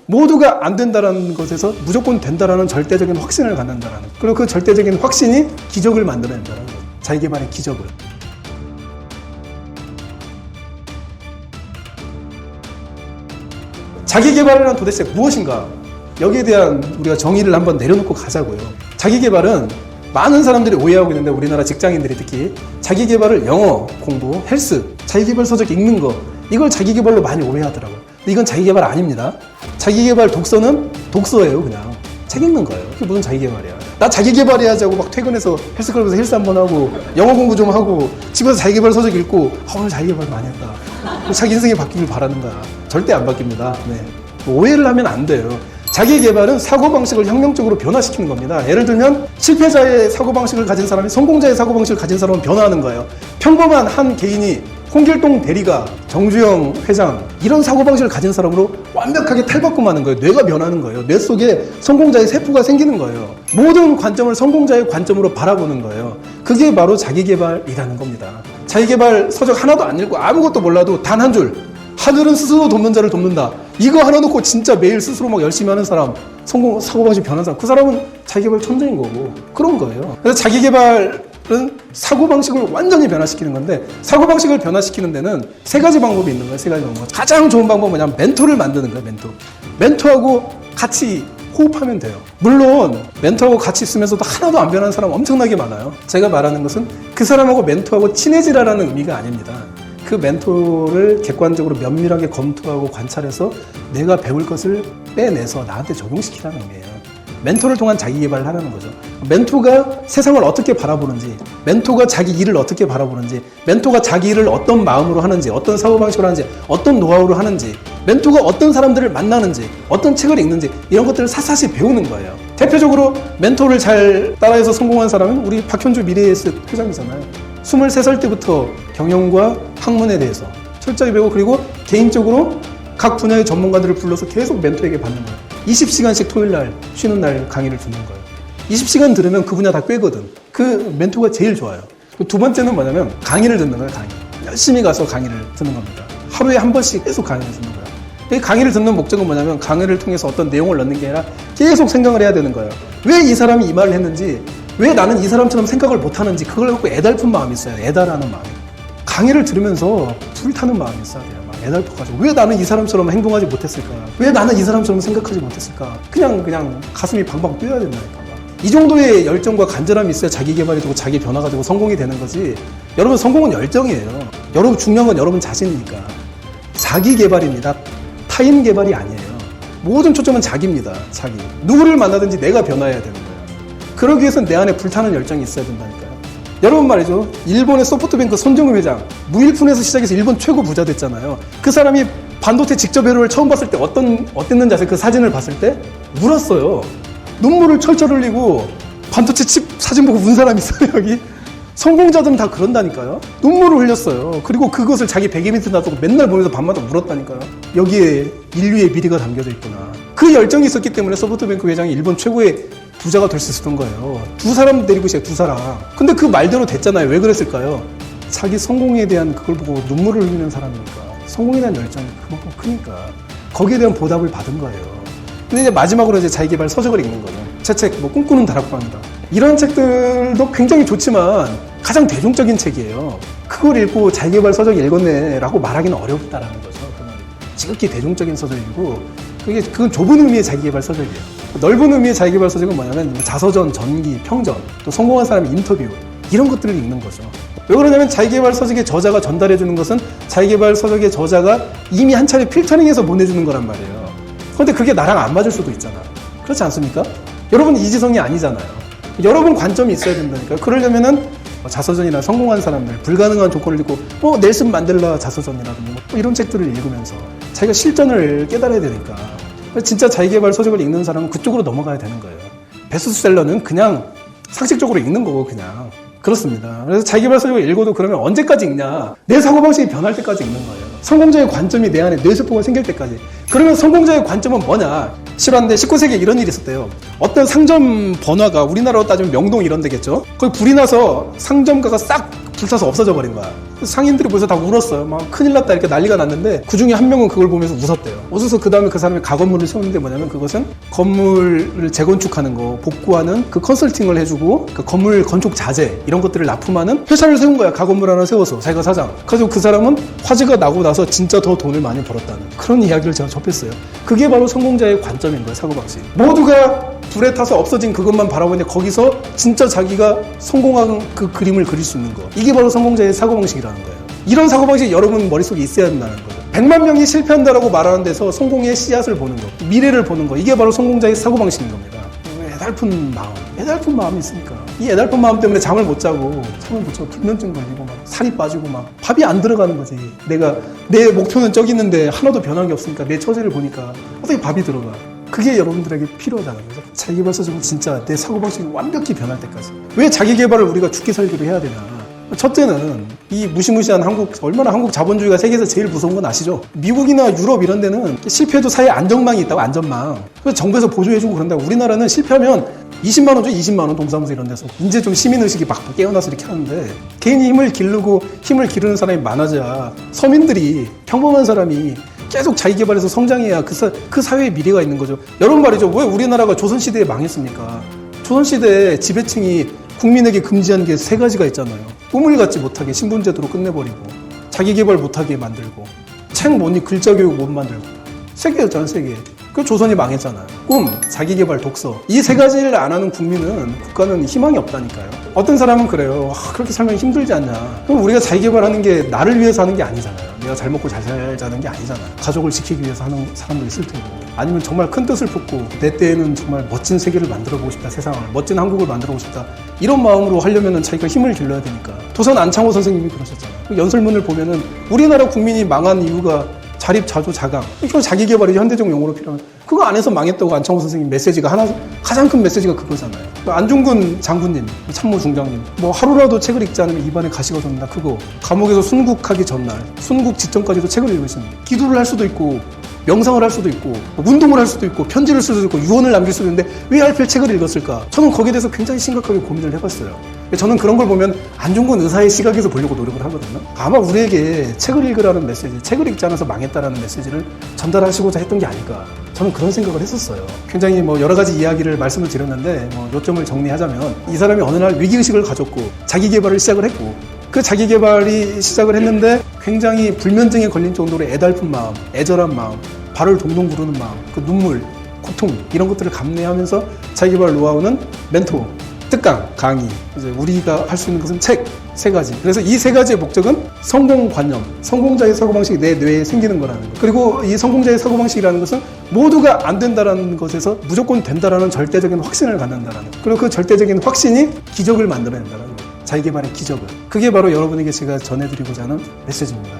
모두가 안 된다라는 것에서 무조건 된다라는 절대적인 확신을 갖는다라는 것. 그리고 그 절대적인 확신이 기적을 만들어낸다는 것. 자기개발의 기적을. 자기개발이란 도대체 무엇인가? 여기에 대한 우리가 정의를 한번 내려놓고 가자고요. 자기개발은 많은 사람들이 오해하고 있는데, 우리나라 직장인들이 특히 자기개발을 영어 공부, 헬스, 자기개발 서적 읽는 거, 이걸 자기개발로 많이 오해하더라고요. 근데 이건 자기개발 아닙니다. 자기개발 독서는 독서예요. 그냥 책 읽는 거예요. 그게 무슨 자기개발이야. 나 자기개발해야지 하고 막 퇴근해서 헬스클럽에서 헬스 한번 하고 영어 공부 좀 하고 집에서 자기개발 서적 읽고 오늘 자기개발 많이 했다. 자기 인생이 바뀌길 바라는 거야. 절대 안 바뀝니다. 네. 오해를 하면 안 돼요. 자기개발은 사고방식을 혁명적으로 변화시키는 겁니다. 예를 들면 실패자의 사고방식을 가진 사람이 성공자의 사고방식을 가진 사람은 변화하는 거예요. 평범한 한 개인이 홍길동 대리가, 정주영 회장, 이런 사고방식을 가진 사람으로 완벽하게 탈바꿈하는 거예요. 뇌가 변하는 거예요. 뇌 속에 성공자의 세포가 생기는 거예요. 모든 관점을 성공자의 관점으로 바라보는 거예요. 그게 바로 자기개발이라는 겁니다. 자기개발 서적 하나도 안 읽고 아무것도 몰라도 단 한 줄, 하늘은 스스로 돕는 자를 돕는다. 이거 하나 놓고 진짜 매일 스스로 막 열심히 하는 사람, 사고방식 변한 사람, 그 사람은 자기개발 천재인 거고 그런 거예요. 그래서 자기개발은 사고방식을 완전히 변화시키는 건데, 사고방식을 변화시키는 데는 세 가지 방법이 있는 거예요. 세 가지 방법. 가장 좋은 방법은 뭐냐면 멘토를 만드는 거예요. 멘토하고 같이 호흡하면 돼요. 물론 멘토하고 같이 있으면서도 하나도 안 변하는 사람 엄청나게 많아요. 제가 말하는 것은 그 사람하고 멘토하고 친해지라는 의미가 아닙니다. 그 멘토를 객관적으로 면밀하게 검토하고 관찰해서 내가 배울 것을 빼내서 나한테 적용시키라는 의미예요. 멘토를 통한 자기개발을 하라는 거죠. 멘토가 세상을 어떻게 바라보는지, 멘토가 자기 일을 어떻게 바라보는지, 멘토가 자기 일을 어떤 마음으로 하는지, 어떤 사고방식으로 하는지, 어떤 노하우로 하는지, 멘토가 어떤 사람들을 만나는지, 어떤 책을 읽는지, 이런 것들을 사사시 배우는 거예요. 대표적으로 멘토를 잘 따라해서 성공한 사람은 우리 박현주 미래에셋 회장이잖아요. 23살 때부터 경영과 학문에 대해서 철저히 배우고, 그리고 개인적으로 각 분야의 전문가들을 불러서 계속 멘토에게 받는 거예요. 20시간씩 토요일날 쉬는 날 강의를 듣는 거예요. 20시간 들으면 그 분야 다 꿰거든. 그 멘토가 제일 좋아요. 두 번째는 뭐냐면 강의를 듣는 거예요. 강의. 열심히 가서 강의를 듣는 겁니다. 하루에 한 번씩 계속 강의를 듣는 거예요. 이 강의를 듣는 목적은 뭐냐면 강의를 통해서 어떤 내용을 넣는 게 아니라 계속 생각을 해야 되는 거예요. 왜 이 사람이 이 말을 했는지, 왜 나는 이 사람처럼 생각을 못하는지, 그걸 갖고 애달픈 마음이 있어요. 애달하는 마음이. 강의를 들으면서 불타는 마음이 있어야 돼요. 막 애달퍼가지고 왜 나는 이 사람처럼 행동하지 못했을까? 왜 나는 이 사람처럼 생각하지 못했을까? 그냥 가슴이 방방 뛰어야 된다니까. 이 정도의 열정과 간절함이 있어야 자기개발이 되고 자기 변화가 되고 성공이 되는 거지. 여러분, 성공은 열정이에요. 여러분, 중요한 건 여러분 자신이니까. 자기개발입니다. 타인 개발이 아니에요. 모든 초점은 자기입니다. 자기. 누구를 만나든지 내가 변화해야 되는 거예요. 그러기 위해서는 내 안에 불타는 열정이 있어야 된다니까요. 여러분 말이죠. 일본의 소프트뱅크 손정우 회장, 무일푼에서 시작해서 일본 최고 부자 됐잖아요. 그 사람이 반도체 직접 회로를 처음 봤을 때 어땠는지 아세요? 그 사진을 봤을 때 울었어요. 눈물을 철철 흘리고 반도체 칩 사진 보고 운 사람이 있어요, 여기. 성공자들은 다 그런다니까요. 눈물을 흘렸어요. 그리고 그것을 자기 베개 밑에 놔두고 맨날 보면서 밤마다 울었다니까요. 여기에 인류의 미래가 담겨져 있구나. 그 열정이 있었기 때문에 소프트뱅크 회장이 일본 최고의 부자가 될 수 있었던 거예요. 두 사람 데리고 있어요, 두 사람. 근데 그 말대로 됐잖아요. 왜 그랬을까요? 자기 성공에 대한 그걸 보고 눈물을 흘리는 사람이니까. 성공에 대한 열정이 그만큼 크니까. 거기에 대한 보답을 받은 거예요. 근데 이제 마지막으로 이제 자기개발 서적을 읽는 거예요. 제 책, 꿈꾸는 다락방이다. 이런 책들도 굉장히 좋지만 가장 대중적인 책이에요. 그걸 읽고 자기개발 서적 읽었네라고 말하기는 어렵다라는 거죠. 지극히 대중적인 서적이고, 그건 좁은 의미의 자기개발 서적이에요. 넓은 의미의 자기개발 서적은 뭐냐면 자서전, 전기, 평전, 또 성공한 사람의 인터뷰, 이런 것들을 읽는 거죠. 왜 그러냐면 자기개발 서적의 저자가 전달해 주는 것은 자기개발 서적의 저자가 이미 한 차례 필터링해서 보내주는 거란 말이에요. 그런데 그게 나랑 안 맞을 수도 있잖아. 그렇지 않습니까? 여러분 이지성이 아니잖아요. 여러분 관점이 있어야 된다니까요. 그러려면은 자서전이나 성공한 사람들, 불가능한 조건을 읽고 넬슨 만델라 자서전이라든지 이런 책들을 읽으면서 자기가 실전을 깨달아야 되니까. 진짜 자기개발 서적을 읽는 사람은 그쪽으로 넘어가야 되는 거예요. 베스트셀러는 그냥 상식적으로 읽는 거고 그냥. 그렇습니다. 그래서 자기개발 서적을 읽어도 그러면 언제까지 읽냐? 내 사고방식이 변할 때까지 읽는 거예요. 성공자의 관점이 내 안에 뇌세포가 생길 때까지. 그러면 성공자의 관점은 뭐냐? 실화인데 19세기에 이런 일이 있었대요. 어떤 상점 번화가, 우리나라로 따지면 명동 이런 데겠죠? 거기 불이 나서 상점가가 싹 불타서 없어져 버린 거야. 상인들이 벌써 다 울었어요. 막 큰일 났다 이렇게 난리가 났는데 그 중에 한 명은 그걸 보면서 웃었대요. 웃어서 그 다음에 그 사람이 가건물을 세우는데 뭐냐면 그것은 건물을 재건축하는 거, 복구하는 그 컨설팅을 해주고 그 건물 건축 자재 이런 것들을 납품하는 회사를 세운 거야. 가건물 하나 세워서 자기가 사장. 그래서 그 사람은 화재가 나고 나서 진짜 더 돈을 많이 벌었다는 그런 이야기를 제가 접했어요. 그게 바로 성공자의 관점인 거예요. 사고방식. 모두가 불에 타서 없어진 그것만 바라보는데 거기서 진짜 자기가 성공한 그 그림을 그릴 수 있는 거. 이게 바로 성공자의 사고방식이라는 거예요. 이런 사고방식이 여러분 머릿속에 있어야 된다는 거예요. 100만 명이 실패한다라고 말하는 데서 성공의 씨앗을 보는 거, 미래를 보는 거. 이게 바로 성공자의 사고방식인 겁니다. 애달픈 마음이 있으니까. 이 애달픈 마음 때문에 잠을 못 자고 불면증 걸리고 막 살이 빠지고 막 밥이 안 들어가는 거지. 내 목표는 저기 있는데 하나도 변한 게 없으니까 내 처지를 보니까 어떻게 밥이 들어가. 그게 여러분들에게 필요하다는 거죠. 자기개발서적으로 진짜 내 사고방식이 완벽히 변할 때까지. 왜 자기개발을 우리가 죽기 살기로 해야 되나? 첫째는 이 무시무시한 얼마나 한국 자본주의가 세계에서 제일 무서운 건 아시죠? 미국이나 유럽 이런 데는 실패해도 사회 안전망이 있다고, 안전망. 그래서 정부에서 보조해주고 그런다고. 우리나라는 실패하면 20만 원 줘, 20만 원 동사무소 이런 데서. 이제 좀 시민의식이 막 깨어나서 이렇게 하는데 괜히 힘을 기르는 사람이 많아져야 서민들이, 평범한 사람이 계속 자기 개발해서 성장해야 그 사회의 미래가 있는 거죠. 여러분 말이죠. 왜 우리나라가 조선시대에 망했습니까? 조선시대에 지배층이 국민에게 금지한 게 3가지가 있잖아요. 꿈을 갖지 못하게 신분제도로 끝내버리고, 자기 개발 못하게 만들고, 책 못 읽고 글자 교육 못 만들고. 3개였잖아요, 3개. 그 조선이 망했잖아요. 꿈, 자기 개발, 독서. 이 3가지를 안 하는 국민은, 국가는 희망이 없다니까요. 어떤 사람은 그래요. 그렇게 살면 힘들지 않냐. 그럼 우리가 자기 개발하는 게 나를 위해서 하는 게 아니잖아요. 내가 잘 먹고 잘 살자는 게 아니잖아요. 가족을 지키기 위해서 하는 사람도 있을 테고. 아니면 정말 큰 뜻을 품고 내 때에는 정말 멋진 세계를 만들어보고 싶다, 세상을. 멋진 한국을 만들어보고 싶다. 이런 마음으로 하려면 자기가 힘을 길러야 되니까. 도선 안창호 선생님이 그러셨잖아요. 연설문을 보면은 우리나라 국민이 망한 이유가 자립, 자조, 자강. 이거 자기 개발이 현대적 용어로 필요한. 그거 안에서 망했다고 안창호 선생님 메시지가 가장 큰 메시지가 그거잖아요. 안중근 장군님, 참모 중장님, 하루라도 책을 읽지 않으면 입안에 가시가 돋는다. 그거. 감옥에서 순국하기 전날, 순국 직전까지도 책을 읽으십니다. 기도를 할 수도 있고, 명상을 할 수도 있고, 운동을 할 수도 있고, 편지를 쓸 수도 있고, 유언을 남길 수도 있는데 왜 하필 책을 읽었을까? 저는 거기에 대해서 굉장히 심각하게 고민을 해봤어요. 저는 그런 걸 보면 안중근 의사의 시각에서 보려고 노력을 하거든요. 아마 우리에게 책을 읽으라는 메시지, 책을 읽지 않아서 망했다라는 메시지를 전달하시고자 했던 게 아닐까. 저는 그런 생각을 했었어요. 굉장히 여러 가지 이야기를 말씀을 드렸는데 요점을 정리하자면 이 사람이 어느 날 위기의식을 가졌고 자기 개발을 시작을 했고 그 자기 개발이 시작을 했는데 굉장히 불면증에 걸린 정도로 애달픈 마음, 애절한 마음, 발을 동동 구르는 마음, 그 눈물, 고통 이런 것들을 감내하면서 자기 개발 노하우는 멘토, 특강, 강의, 이제 우리가 할 수 있는 것은 책 3가지. 그래서 이 3가지의 목적은 성공관념, 성공자의 사고방식이 내 뇌에 생기는 거라는 거. 그리고 이 성공자의 사고방식이라는 것은 모두가 안 된다라는 것에서 무조건 된다라는 절대적인 확신을 갖는다라는 거. 그리고 그 절대적인 확신이 기적을 만들어낸다라는 거. 자기 개발의 기적을. 그게 바로 여러분에게 제가 전해드리고자 하는 메시지입니다.